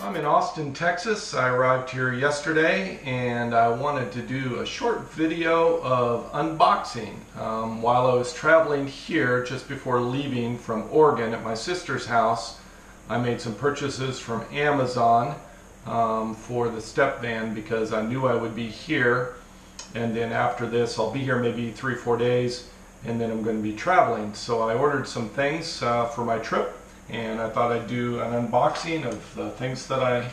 I'm in Austin, Texas. I arrived here yesterday and I wanted to do a short video of unboxing. While I was traveling here just before leaving from Oregon at my sister's house, I made some purchases from Amazon for the step van because I knew I would be here, and then after this I'll be here maybe 3-4 days and then I'm going to be traveling. So I ordered some things for my trip, and I thought I'd do an unboxing of the things that I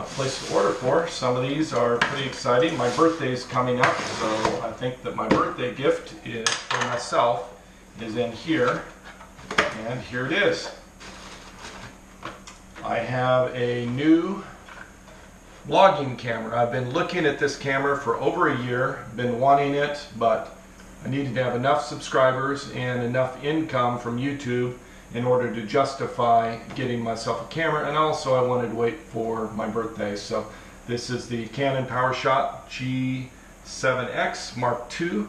placed an order for. Some of these are pretty exciting. My birthday's coming up, so I think that my birthday gift for myself is in here, and here it is. I have a new vlogging camera. I've been looking at this camera for over a year, been wanting it, but I needed to have enough subscribers and enough income from YouTube in order to justify getting myself a camera, and also I wanted to wait for my birthday. So this is the Canon PowerShot G7X Mark II,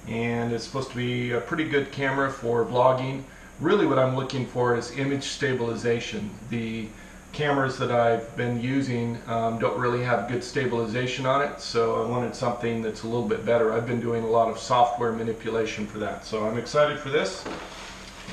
and it's supposed to be a pretty good camera for vlogging. Really what I'm looking for is image stabilization. The cameras that I've been using don't really have good stabilization on it, so I wanted something that's a little bit better. I've been doing a lot of software manipulation for that, so I'm excited for this.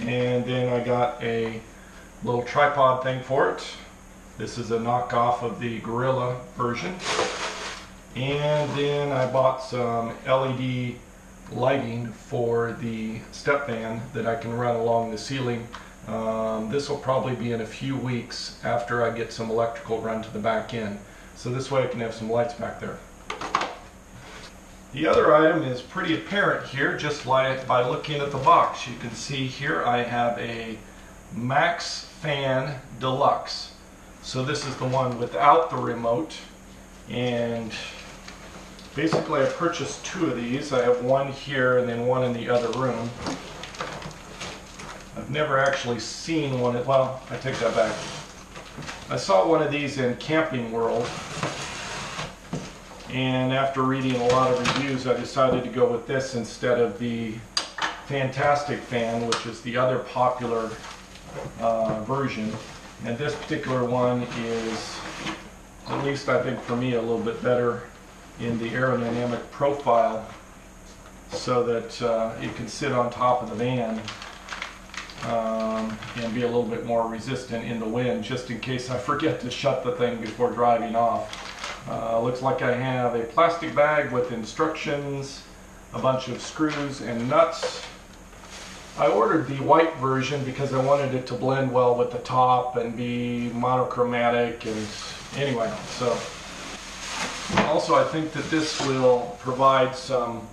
And then I got a little tripod thing for it. This is a knockoff of the Gorilla version. And then I bought some LED lighting for the step van that I can run along the ceiling. This will probably be in a few weeks after I get some electrical run to the back end. So this way I can have some lights back there. The other item is pretty apparent here, just like by looking at the box. You can see here I have a Max Fan Deluxe. So this is the one without the remote, and basically I purchased two of these. I have one here and then one in the other room. I've never actually seen one, well, I take that back. I saw one of these in Camping World, and after reading a lot of reviews I decided to go with this instead of the Fantastic Fan, which is the other popular version. And this particular one is, at least I think for me, a little bit better in the aerodynamic profile, so that it can sit on top of the van and be a little bit more resistant in the wind, just in case I forget to shut the thing before driving off. Looks like I have a plastic bag with instructions, a bunch of screws and nuts. I ordered the white version because I wanted it to blend well with the top and be monochromatic, and anyway, so also I think that this will provide some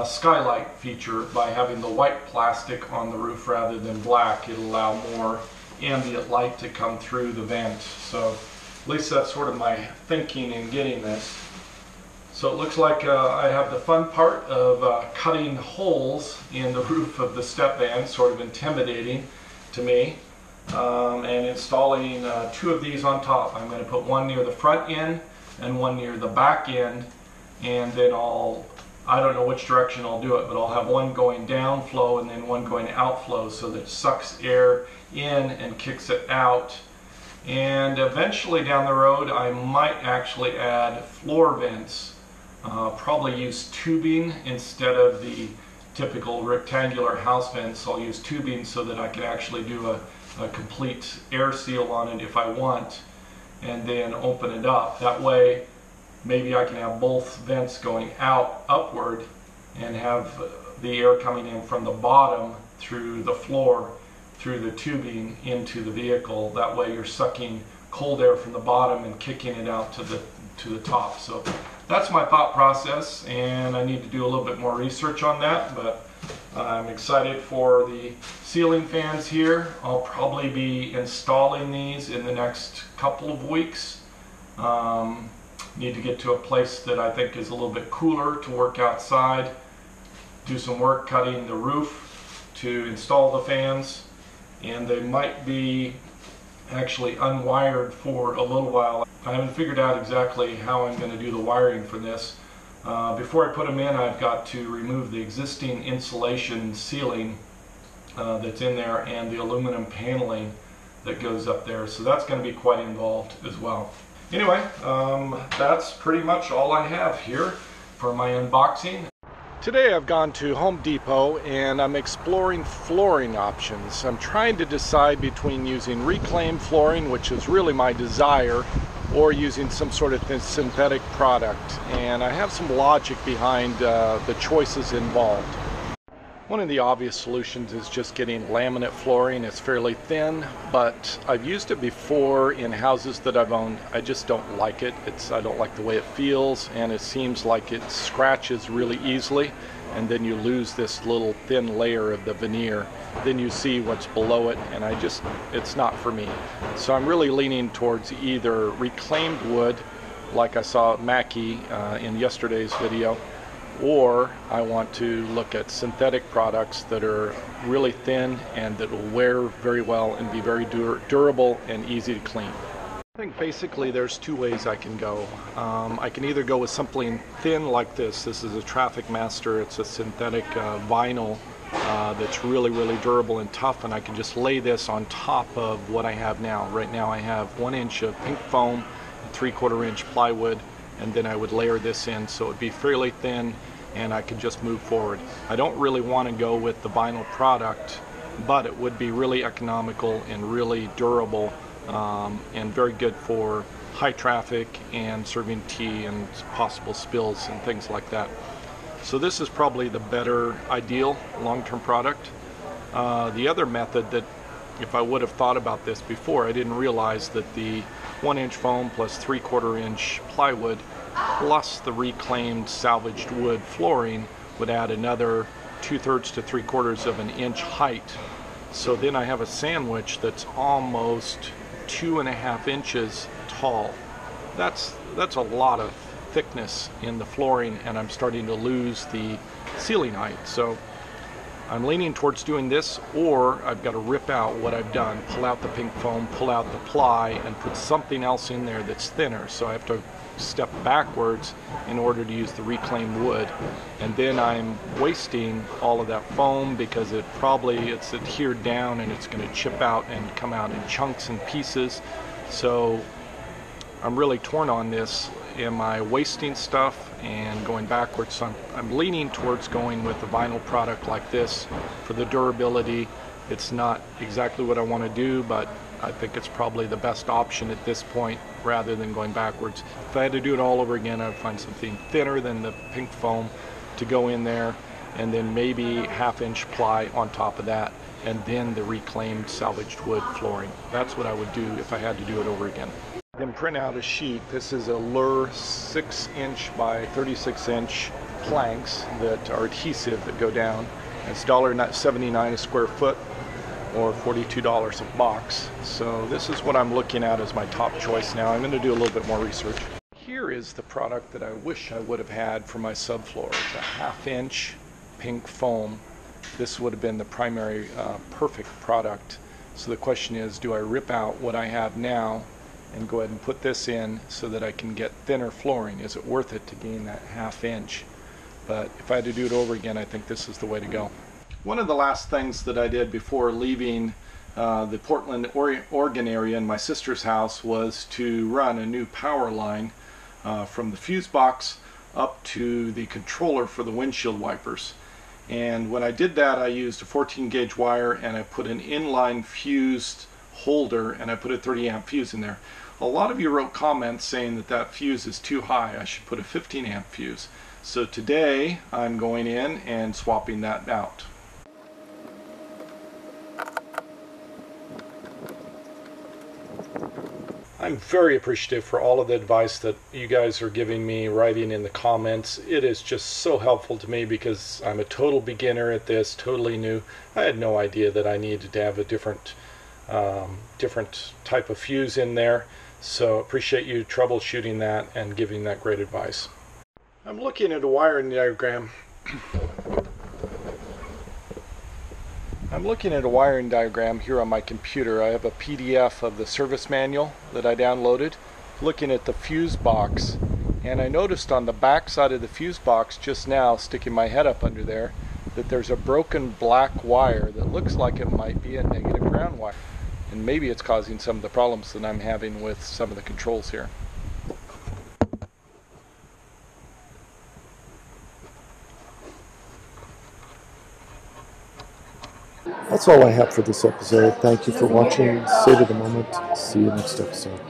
skylight feature by having the white plastic on the roof rather than black. It'll allow more ambient light to come through the vent. So at least that's sort of my thinking in getting this. So it looks like I have the fun part of cutting holes in the roof of the step van, sort of intimidating to me, and installing two of these on top. I'm going to put one near the front end and one near the back end, and then I don't know which direction I'll do it, but I'll have one going down flow and then one going outflow, so that it sucks air in and kicks it out. And eventually down the road I might actually add floor vents, probably use tubing instead of the typical rectangular house vents. I'll use tubing so that I can actually do a complete air seal on it if I want, and then open it up. That way maybe I can have both vents going out upward and have the air coming in from the bottom through the floor, through the tubing into the vehicle. That way you're sucking cold air from the bottom and kicking it out to the top. So that's my thought process, and I need to do a little bit more research on that, but I'm excited for the ceiling fans here. I'll probably be installing these in the next couple of weeks. Need to get to a place that I think is a little bit cooler to work outside, do some work cutting the roof to install the fans, and they might be actually unwired for a little while. I haven't figured out exactly how I'm going to do the wiring for this. Before I put them in, I've got to remove the existing insulation ceiling that's in there and the aluminum paneling that goes up there, so that's going to be quite involved as well. Anyway, that's pretty much all I have here for my unboxing. Today I've gone to Home Depot and I'm exploring flooring options. I'm trying to decide between using reclaimed flooring, which is really my desire, or using some sort of synthetic product. And I have some logic behind the choices involved. One of the obvious solutions is just getting laminate flooring. It's fairly thin, but I've used it before in houses that I've owned. I just don't like it. I don't like the way it feels, and it seems like it scratches really easily, and then you lose this little thin layer of the veneer. Then you see what's below it, and it's not for me. So I'm really leaning towards either reclaimed wood, like I saw at Mackie in yesterday's video, or I want to look at synthetic products that are really thin and that will wear very well and be very durable and easy to clean. I think basically there's two ways I can go. I can either go with something thin like this. This is a Traffic Master. It's a synthetic vinyl that's really, really durable and tough, and I can just lay this on top of what I have now. Right now I have 1 inch of pink foam, 3/4 inch plywood, and then I would layer this in, so it would be fairly thin and I could just move forward. I don't really want to go with the vinyl product, but it would be really economical and really durable, and very good for high traffic and serving tea and possible spills and things like that. So this is probably the better ideal long-term product. The other method that, if I would have thought about this before, I didn't realize that the 1 inch foam plus 3/4 inch plywood plus the reclaimed salvaged wood flooring would add another 2/3 to 3/4 of an inch height. So then I have a sandwich that's almost 2.5 inches tall. That's a lot of thickness in the flooring, and I'm starting to lose the ceiling height. So I'm leaning towards doing this, or I've got to rip out what I've done, pull out the pink foam, pull out the ply, and put something else in there that's thinner. So I have to step backwards in order to use the reclaimed wood, and then I'm wasting all of that foam because it's adhered down and it's going to chip out and come out in chunks and pieces. So I'm really torn on this. Am I wasting stuff and going backwards? So I'm leaning towards going with a vinyl product like this for the durability. It's not exactly what I want to do, but I think it's probably the best option at this point rather than going backwards. If I had to do it all over again, I'd find something thinner than the pink foam to go in there, and then maybe 1/2 inch ply on top of that, and then the reclaimed salvaged wood flooring. That's what I would do if I had to do it over again. Then print out a sheet. This is a Lure 6 inch by 36 inch planks that are adhesive that go down. It's $1.79 a square foot, or $42 a box. So this is what I'm looking at as my top choice now. I'm going to do a little bit more research. Here is the product that I wish I would have had for my subfloor. It's a 1/2 inch pink foam. This would have been the primary perfect product. So the question is, do I rip out what I have now and go ahead and put this in so that I can get thinner flooring? Is it worth it to gain that 1/2 inch? But if I had to do it over again, I think this is the way to go. One of the last things that I did before leaving the Portland, Oregon area in my sister's house was to run a new power line from the fuse box up to the controller for the windshield wipers. And when I did that, I used a 14 gauge wire, and I put an inline fused holder, and I put a 30 amp fuse in there. A lot of you wrote comments saying that that fuse is too high. I should put a 15 amp fuse. So today I'm going in and swapping that out. I'm very appreciative for all of the advice that you guys are giving me, writing in the comments. It is just so helpful to me because I'm a total beginner at this, totally new. I had no idea that I needed to have a different type of fuse in there. So appreciate you troubleshooting that and giving that great advice. I'm looking at a wiring diagram. I'm looking at a wiring diagram here on my computer. I have a PDF of the service manual that I downloaded, looking at the fuse box, and I noticed on the back side of the fuse box just now, sticking my head up under there, that there's a broken black wire that looks like it might be a negative ground wire. And maybe it's causing some of the problems that I'm having with some of the controls here. That's all I have for this episode. Thank you for watching. Savor the moment. See you next episode.